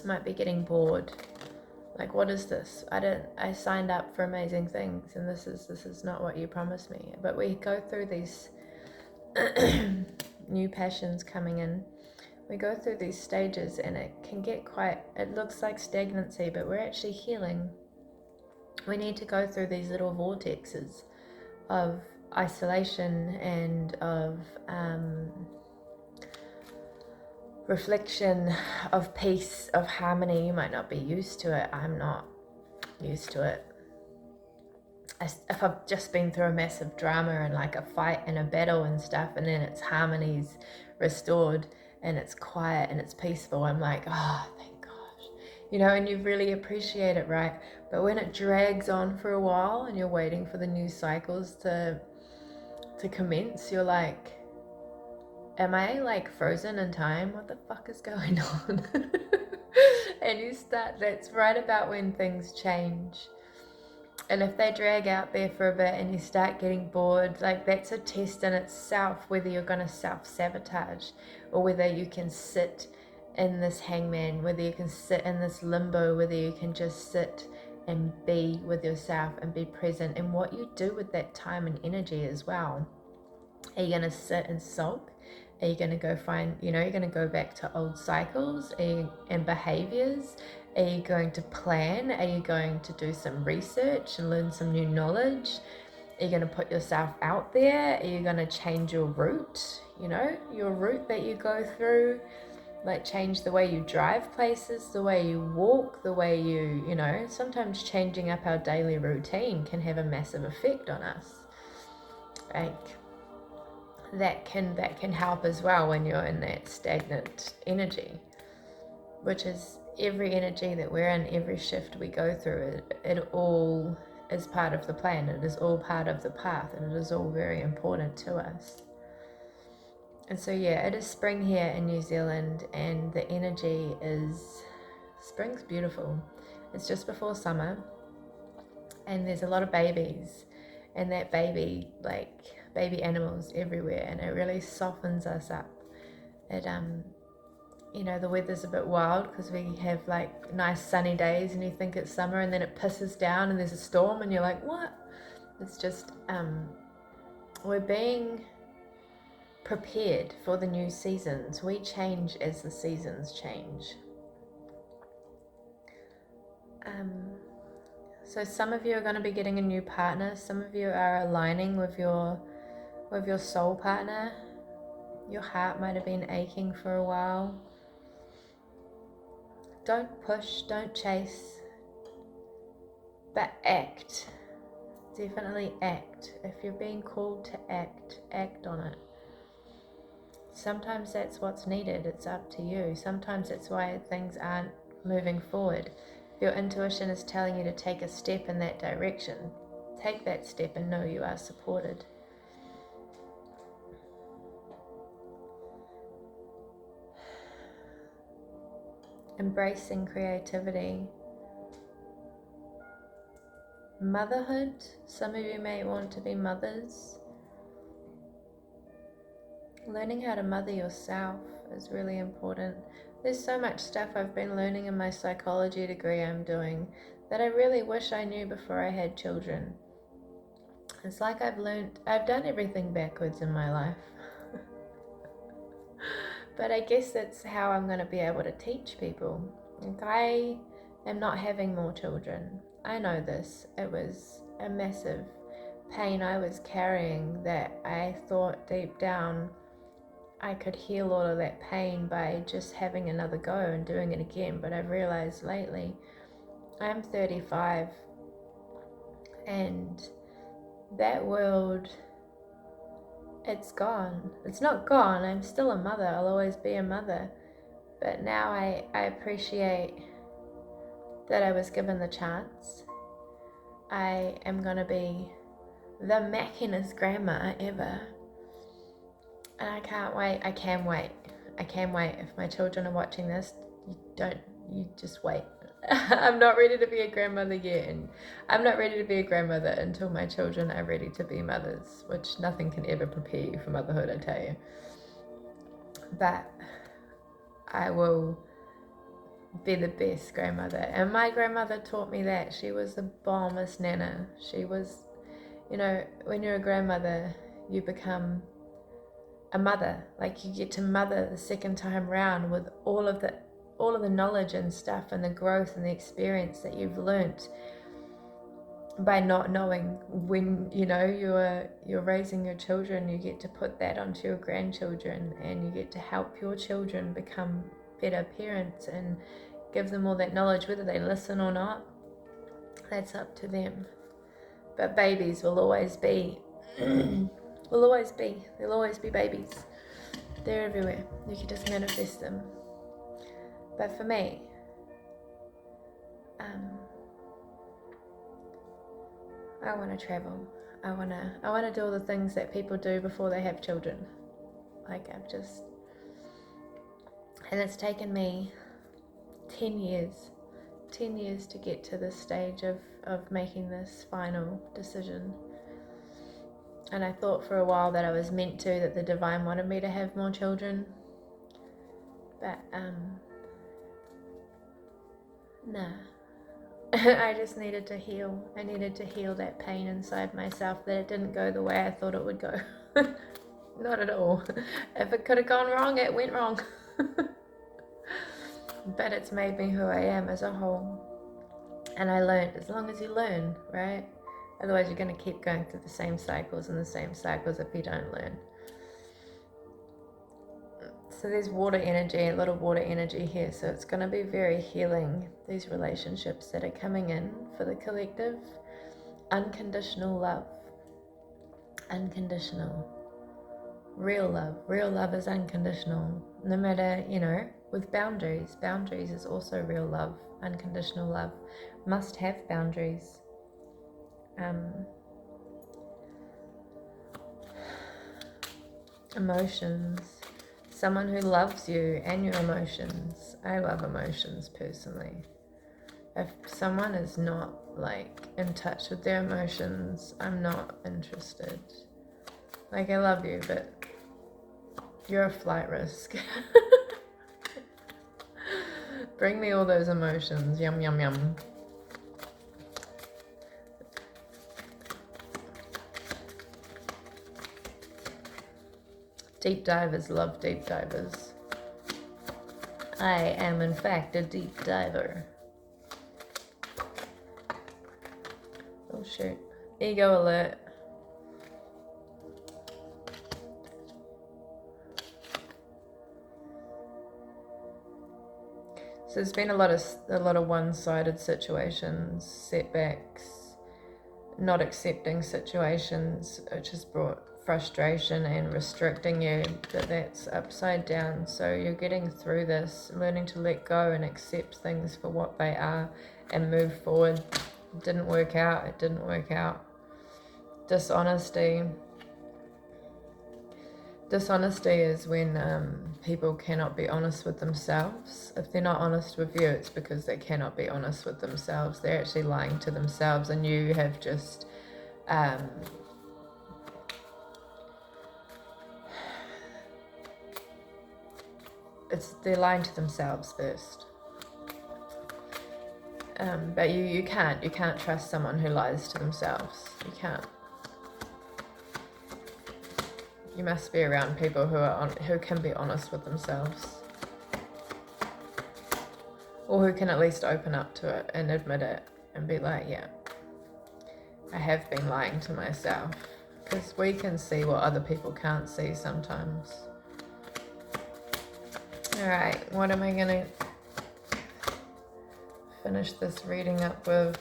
Might be getting bored. Like, what is this? I signed up for amazing things, and this is not what you promised me. But we go through these new passions coming in. We go through these stages, and it can get it looks like stagnancy, but we're actually healing. We need to go through these little vortexes of isolation and of reflection, of peace, of harmony. You might not be used to it. I'm not used to it. If I've just been through a massive drama and like a fight and a battle and stuff, and then it's harmony's restored and it's quiet and it's peaceful, I'm like, oh, thank gosh, you know, and you really appreciate it, right? But when it drags on for a while and you're waiting for the new cycles to commence, you're like, am I like frozen in time? What the fuck is going on? And that's right about when things change. And if they drag out there for a bit and you start getting bored, like, that's a test in itself, whether you're going to self-sabotage or whether you can sit in this hangman, whether you can sit in this limbo, whether you can just sit and be with yourself and be present, and what you do with that time and energy as well. Are you going to sit and sulk Are you going to go find, you're going to go back to old cycles and behaviors? Are you going to plan? Are you going to do some research and learn some new knowledge? Are you going to put yourself out there? Are you going to change your route, your route that you go through? Like change the way you drive places, the way you walk, the way you, sometimes changing up our daily routine can have a massive effect on us. Like that can help as well when you're in that stagnant energy, which is every energy that we're in, every shift we go through, it all is part of the plan. It is all part of the path, and it is all very important to us. And so yeah, it is spring here in New Zealand, and the energy is, spring's beautiful. It's just before summer, and there's a lot of babies, and that baby animals everywhere, and it really softens us up. It the weather's a bit wild because we have like nice sunny days and you think it's summer, and then it pisses down and there's a storm and you're like, what? It's just we're being prepared for the new seasons. We change as the seasons change. So some of you are going to be getting a new partner. Some of you are aligning with your soul partner. Your heart might have been aching for a while. Don't push, don't chase, but act. Definitely act. If you're being called to act on it. Sometimes that's what's needed. It's up to you. Sometimes that's why things aren't moving forward. If your intuition is telling you to take a step in that direction, take that step and know you are supported. Embracing creativity. Motherhood. Some of you may want to be mothers. Learning how to mother yourself is really important. There's so much stuff I've been learning in my psychology degree I'm doing that I really wish I knew before I had children. It's like I've done everything backwards in my life. But I guess that's how I'm going to be able to teach people. Like, I am not having more children. I know this. It was a massive pain I was carrying that I thought deep down I could heal all of that pain by just having another go and doing it again. But I've realized lately, I'm 35, and that world, it's gone. It's not gone. I'm still a mother. I'll always be a mother. But now I appreciate that I was given the chance. I am going to be the mackinest grandma ever. And I can't wait. I can wait. If my children are watching this, you just wait. I'm not ready to be a grandmother yet, and I'm not ready to be a grandmother until my children are ready to be mothers, which nothing can ever prepare you for motherhood, I tell you. But I will be the best grandmother. And my grandmother taught me that. She was the bombest nana. She was, when you're a grandmother, you become a mother. Like, you get to mother the second time round with all of the knowledge and stuff, and the growth and the experience that you've learnt by not knowing. When you're raising your children, you get to put that onto your grandchildren, and you get to help your children become better parents and give them all that knowledge. Whether they listen or not, that's up to them. But babies will always be they'll always be babies. They're everywhere. You can just manifest them. But for me, I want to travel. I want to do all the things that people do before they have children. And it's taken me 10 years to get to this stage of making this final decision. And I thought for a while that I was meant to, that the divine wanted me to have more children. But nah. I just needed to heal. I needed to heal that pain inside myself, that it didn't go the way I thought it would go. Not at all. If it could have gone wrong, it went wrong. But it's made me who I am as a whole. And I learned, as long as you learn, right? Otherwise you're going to keep going through the same cycles and the same cycles if you don't learn. So there's water energy, a lot of water energy here. So it's going to be very healing, these relationships that are coming in for the collective. Unconditional love. Unconditional. Real love. Real love is unconditional. No matter, with boundaries. Boundaries is also real love. Unconditional love. Must have boundaries. Emotions. Someone who loves you and your emotions. I love emotions personally. If someone is not in touch with their emotions, I'm not interested. I love you, but you're a flight risk. Bring me all those emotions. Yum, yum, yum. Deep divers love deep divers. I am, in fact, a deep diver. Oh, shoot. Ego alert. So there's been a lot of one-sided situations, setbacks, not accepting situations, which has brought frustration and restricting you, but that's upside down. So you're getting through this, learning to let go and accept things for what they are and move forward. It didn't work out, it didn't work out. Dishonesty. Dishonesty is when people cannot be honest with themselves. If they're not honest with you, it's because they cannot be honest with themselves. They're actually lying to themselves, and you have just they're lying to themselves first. But you can't trust someone who lies to themselves. You can't. You must be around people who can be honest with themselves, or who can at least open up to it and admit it and be like, yeah, I have been lying to myself. Because we can see what other people can't see sometimes. Alright, what am I going to finish this reading up with?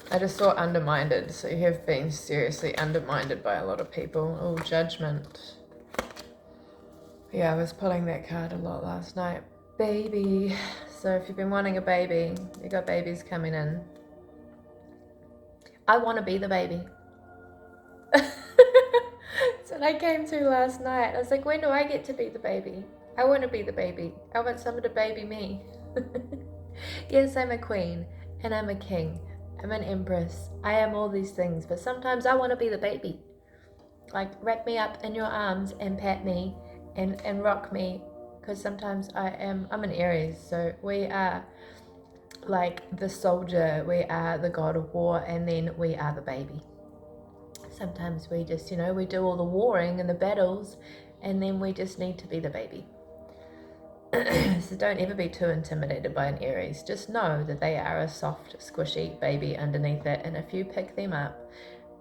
I just saw undermined, so you have been seriously undermined by a lot of people. Oh, judgment. Yeah, I was pulling that card a lot last night. Baby. So if you've been wanting a baby, you got babies coming in. I want to be the baby. That's what I came to last night. I was like, when do I get to be the baby? I want to be the baby. I want someone to baby me. Yes, I'm a queen and I'm a king. I'm an empress. I am all these things, but sometimes I want to be the baby. Wrap me up in your arms and pat me and rock me, because sometimes I'm an Aries, so we are the soldier, we are the god of war, and then we are the baby. Sometimes we just, we do all the warring and the battles, and then we just need to be the baby. So don't ever be too intimidated by an Aries. Just know that they are a soft, squishy baby underneath it, and if you pick them up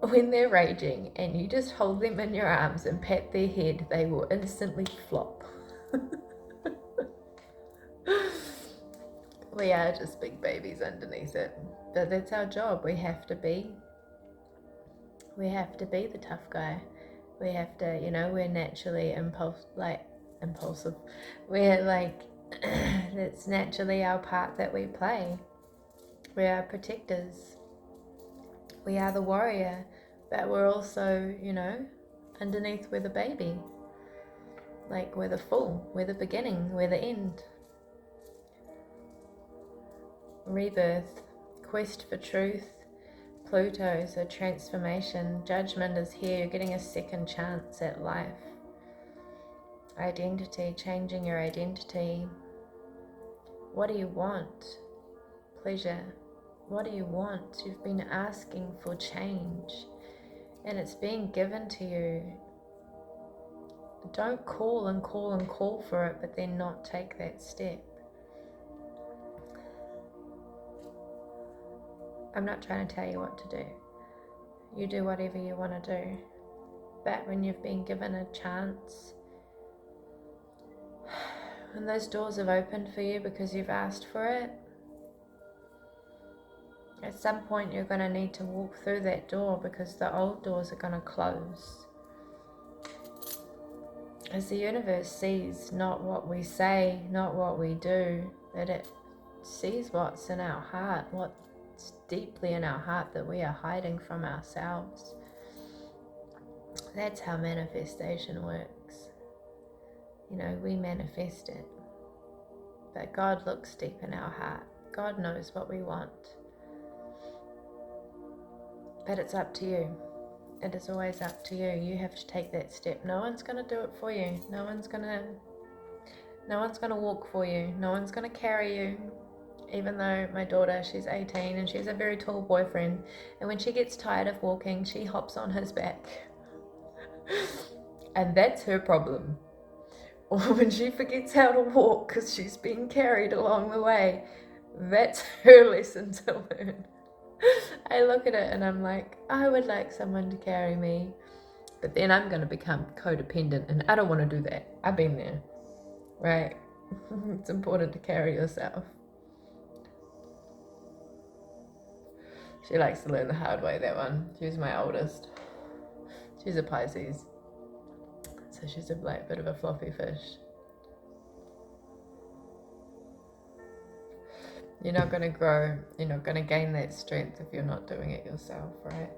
when they're raging and you just hold them in your arms and pat their head, they will instantly flop. We are just big babies underneath it, but that's our job. We have to be the tough guy. We have to, we're naturally impulsive. We're that's naturally our part that we play. We are protectors. We are the warrior, but we're also, underneath we're the baby. We're the full, we're the beginning, we're the end. Rebirth, quest for truth, Pluto, so transformation, judgment is here. You're getting a second chance at life. Identity, changing your identity. What do you want? Pleasure. What do you want? You've been asking for change. and it's being given to you. Don't call and call and call for it, but then not take that step. I'm not trying to tell you what to do. You do whatever you want to do. But when you've been given a chance, when those doors have opened for you because you've asked for it, at some point you're going to need to walk through that door, because the old doors are going to close. As the universe sees not what we say, not what we do, that it sees what's in our heart, what's deeply in our heart that we are hiding from ourselves. That's how manifestation works. You know, we manifest it. But God looks deep in our heart. God knows what we want. But it's up to you. It is always up to you. You have to take that step. No one's going to do it for you. No one's going to walk for you. No one's going to carry you. Even though my daughter, she's 18 and she has a very tall boyfriend. And when she gets tired of walking, she hops on his back. And that's her problem. Or when she forgets how to walk because she's being carried along the way, that's her lesson to learn. I look at it and I'm like, I would like someone to carry me, but then I'm going to become codependent, and I don't want to do that. I've been there, right? It's important to carry yourself. She likes to learn the hard way, that one. She's my oldest. She's a Pisces, so she's a bit of a floppy fish. You're not going to grow, you're not going to gain that strength if you're not doing it yourself, right?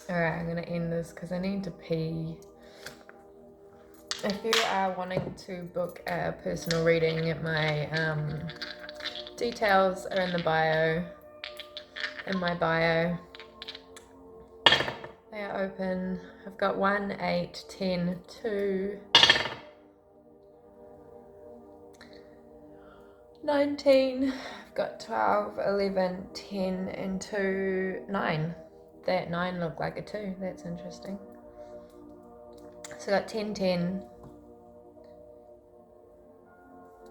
Alright, I'm going to end this because I need to pee. If you are wanting to book a personal reading, my details are in the bio, in my bio. They are open. I've got 1, 8, 10, 2... 19, I've got 12, 11, 10, and 2, 9. That 9 looked like a 2, that's interesting. So I got 10, 10,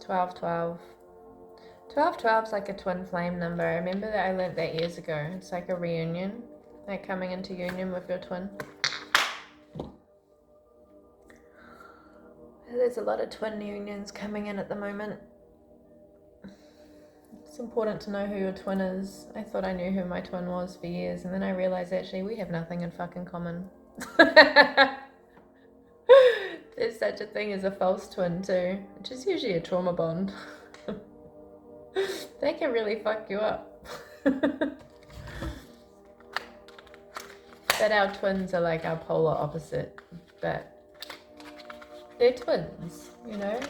12, 12. 12, 12 is like a twin flame number. I remember that I learnt that years ago. It's like a reunion, like coming into union with your twin. There's a lot of twin unions coming in at the moment. It's important to know who your twin is. I thought I knew who my twin was for years, and then I realized actually we have nothing in fucking common. There's such a thing as a false twin too, which is usually a trauma bond. They can really fuck you up. But our twins are like our polar opposite, but they're twins, you know?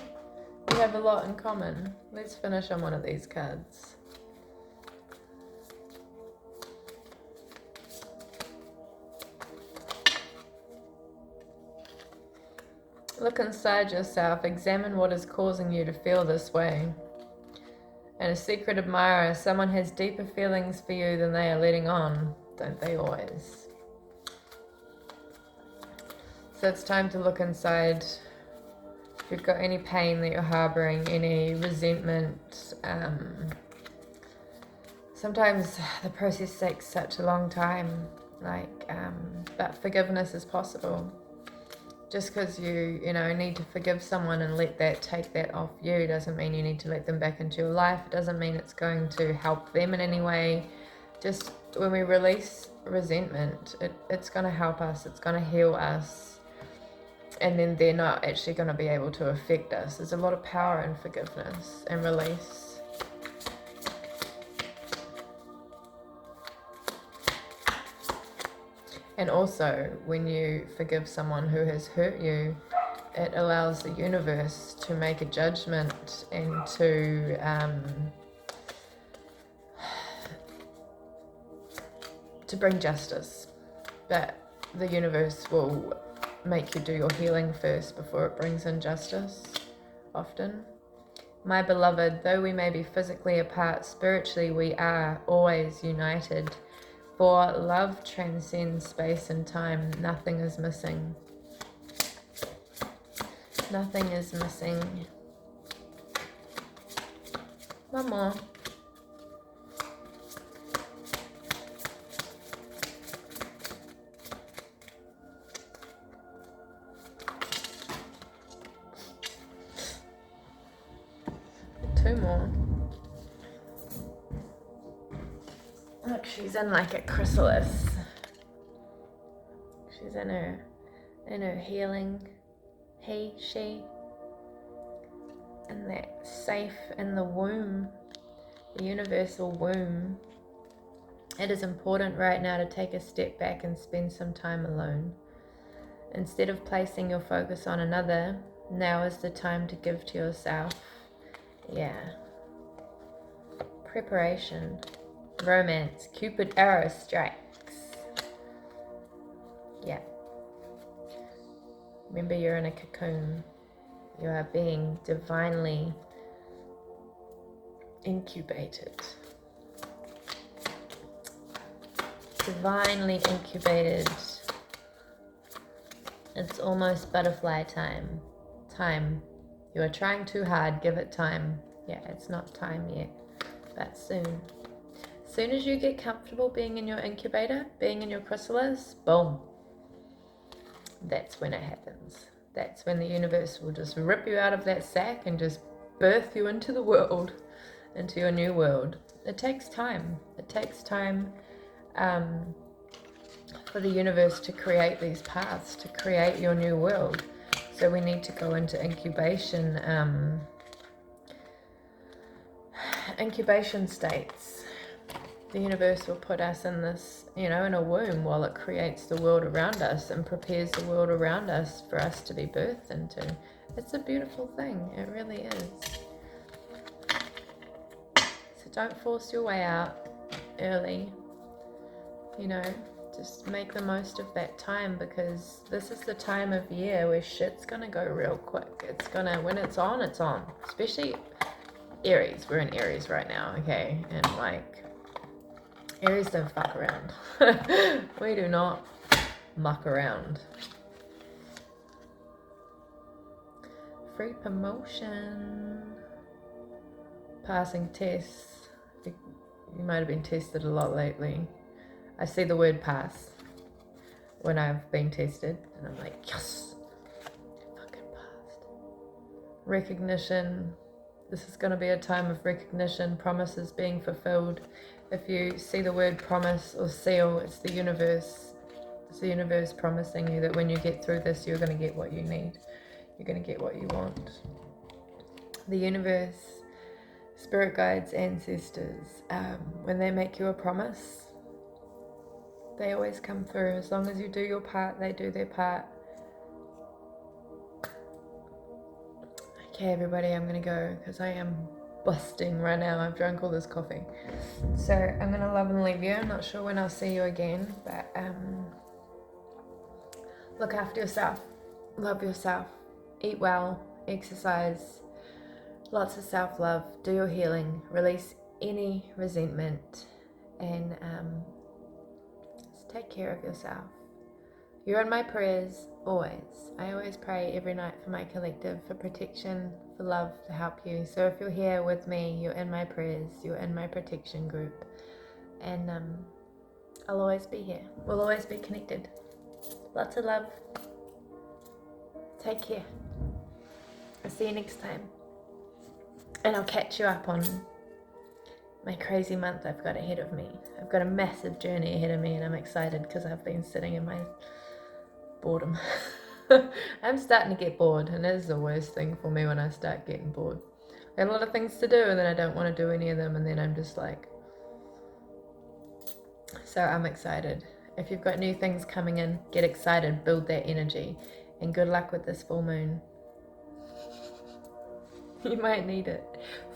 We have a lot in common. Let's finish on one of these cards. Look inside yourself. Examine what is causing you to feel this way. And a secret admirer, someone has deeper feelings for you than they are letting on, don't they always? So it's time to look inside. If you've got any pain that you're harboring, any resentment, sometimes the process takes such a long time, but forgiveness is possible. Just because you need to forgive someone and let that take that off you doesn't mean you need to let them back into your life. It doesn't mean it's going to help them in any way. Just when we release resentment, it's going to help us, it's going to heal us. And then they're not actually going to be able to affect us. There's a lot of power in forgiveness and release. And also, when you forgive someone who has hurt you, it allows the universe to make a judgment and to bring justice. But the universe will make you do your healing first before it brings in justice, often. My beloved, though we may be physically apart, spiritually we are always united. For love transcends space and time. Nothing is missing. Nothing is missing. One more. Two more. Look, she's in like a chrysalis. She's in her healing. He, she. And that safe in the womb, the universal womb. It is important right now to take a step back and spend some time alone. Instead of placing your focus on another, now is the time to give to yourself. Yeah. Preparation. Romance. Cupid arrow strikes. Yeah. Remember, you're in a cocoon. You are being divinely incubated. Divinely incubated. It's almost butterfly time. Time. You are trying too hard. Give it time. Yeah, it's not time yet, but soon. As soon as you get comfortable being in your incubator, being in your chrysalis, boom. That's when it happens. That's when the universe will just rip you out of that sack and just birth you into the world, into your new world. It takes time. It takes time for the universe to create these paths, to create your new world. So we need to go into incubation states. The universe will put us in this, in a womb while it creates the world around us and prepares the world around us for us to be birthed into. It's a beautiful thing. It really is. So don't force your way out early. Just make the most of that time, because this is the time of year where shit's gonna go real quick. When it's on, it's on. Especially Aries. We're in Aries right now, okay? And Aries don't fuck around. We do not muck around. Free promotion. Passing tests. You might have been tested a lot lately. I see the word pass when I've been tested, and I'm like, yes, fucking passed. Recognition. This is going to be a time of recognition, promises being fulfilled. If you see the word promise or seal, it's the universe. It's the universe promising you that when you get through this, you're going to get what you need. You're going to get what you want. The universe, spirit guides, ancestors, when they make you a promise, they always come through. As long as you do your part, they do their part. Okay, everybody, I'm going to go because I am busting right now. I've drunk all this coffee. So I'm going to love and leave you. I'm not sure when I'll see you again, but look after yourself. Love yourself. Eat well. Exercise. Lots of self-love. Do your healing. Release any resentment. And take care of yourself. You're in my prayers always. I always pray every night for my collective, for protection, for love, to help you. So if you're here with me, you're in my prayers, you're in my protection group. And I'll always be here. We'll always be connected. Lots of love. Take care. I'll see you next time. And I'll catch you up on my crazy month I've got ahead of me. I've got a massive journey ahead of me, and I'm excited because I've been sitting in my boredom. I'm starting to get bored, and it is the worst thing for me when I start getting bored. I got a lot of things to do, and then I don't want to do any of them, and then I'm just like... So I'm excited. If you've got new things coming in, get excited, build that energy, and good luck with this full moon. You might need it.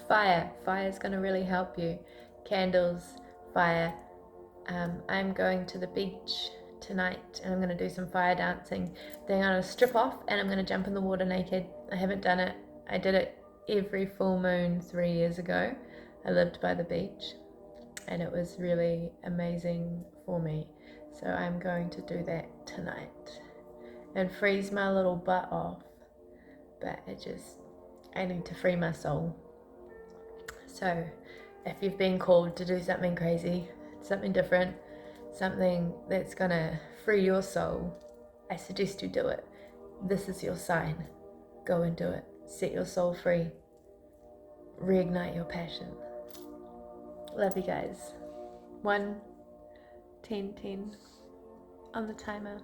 Fire is going to really help you. Candles, fire. I'm going to the beach tonight, and I'm going to do some fire dancing. Then I'm going to strip off, and I'm going to jump in the water naked. I haven't done it. I did it every full moon 3 years ago. I lived by the beach, and it was really amazing for me. So I'm going to do that tonight and freeze my little butt off. But I need to free my soul. So if you've been called to do something crazy, something different, something that's gonna free your soul, I suggest you do it. This is your sign. Go and do it. Set your soul free. Reignite your passion. Love you guys. 1, 10, 10 on the timer.